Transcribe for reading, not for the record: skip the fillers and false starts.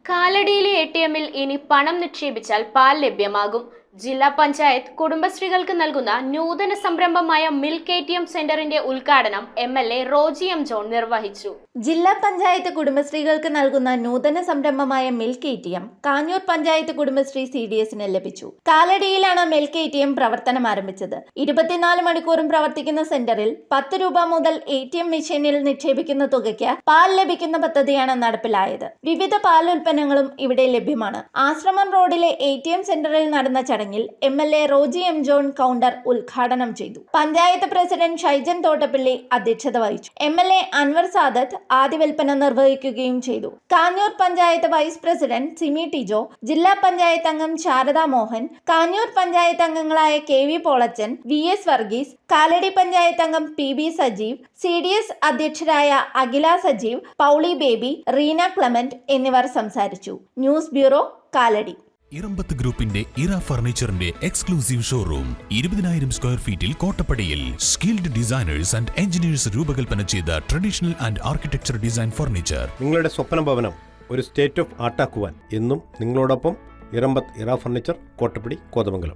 കാലടിയിലെ എടിഎമ്മിൽ ഇനി പണം നിക്ഷേപിച്ചാൽ പാൽ ലഭ്യമാകും. ജില്ലാ പഞ്ചായത്ത് കുടുംബശ്രീകൾക്ക് നൽകുന്ന നൂതന സംരംഭമായ മിൽക്ക് എടിഎം സെന്ററിന്റെ ഉദ്ഘാടനം എംഎൽഎ റോജി എം ജോൺ നിർവഹിച്ചു. ജില്ലാ പഞ്ചായത്ത് കുടുംബശ്രീകൾക്ക് നൽകുന്ന നൂതന സംരംഭമായ മിൽക്ക് എടിഎം കാഞ്ഞൂർ പഞ്ചായത്ത് കുടുംബശ്രീ CDSന് ലഭിച്ചു. കാലടിയിലാണ് മിൽക്ക് എടിഎം പ്രവർത്തനം ആരംഭിച്ചത്. 24 മണിക്കൂറും പ്രവർത്തിക്കുന്ന സെന്ററിൽ 10 രൂപ മുതൽ എടിഎം മെഷീനിൽ നിക്ഷേപിക്കുന്ന തുകയ്ക്ക് പാൽ ലഭിക്കുന്ന പദ്ധതിയാണ് നടപ്പിലായത്. വിവിധ പാൽ ഉൽപ്പന്നങ്ങളും ഇവിടെ ലഭ്യമാണ്. ആശ്രമം റോഡിലെ എടിഎം സെന്ററിൽ നടന്ന ചടങ്ങിൽ MLA Roji M John counter ഉദ്ഘാടനം ചെയ്തു. പഞ്ചായത്ത് പ്രസിഡന്റ് ഷൈജൻ തോട്ടപ്പള്ളി അധ്യക്ഷത വഹിച്ചു. എംഎൽഎ അൻവർ സാദത്ത് ആദ്യ വിൽപ്പന നിർവഹിക്കുകയും ചെയ്തു. കാഞ്ഞൂർ പഞ്ചായത്ത് വൈസ് പ്രസിഡന്റ് സിമി ടിജോ, ജില്ലാ പഞ്ചായത്ത് അംഗം ശാരദ മോഹൻ, കാഞ്ഞൂർ പഞ്ചായത്ത് അംഗങ്ങളായ KV പോളച്ചൻ, VS വർഗീസ്, കാലടി പഞ്ചായത്ത് അംഗം PB സജീവ്, CDS അധ്യക്ഷരായ അഖില സജീവ്, പൗളി ബേബി, റീന ക്ലെമന്റ് എന്നിവർ സംസാരിച്ചു. News bureau, Kalady. ഇറമ്പത്ത് ഗ്രൂപ്പിന്റെ ഇറ ഫർണിച്ചറിന്റെ എക്സ്ക്ലൂസീവ് ഷോറൂം 20,000 സ്ക്വയർ ഫീറ്റിൽ കോട്ടപ്പടിയിൽ. സ്കിൽഡ് ഡിസൈനേഴ്സ് ആൻഡ് എഞ്ചിനീയേഴ്സ് രൂപകൽപ്പന ചെയ്ത traditional and architecture design furniture. നിങ്ങളുടെ സ്വപ്ന ഭവനം ഒരു സ്റ്റേറ്റ് ഓഫ് ആർട്ടാക്കുവാൻ എന്നും നിങ്ങളോടൊപ്പം ഇറമ്പത്ത് ഇറ ഫർണിച്ചർ, കോട്ടപ്പടി, കോതമംഗലം.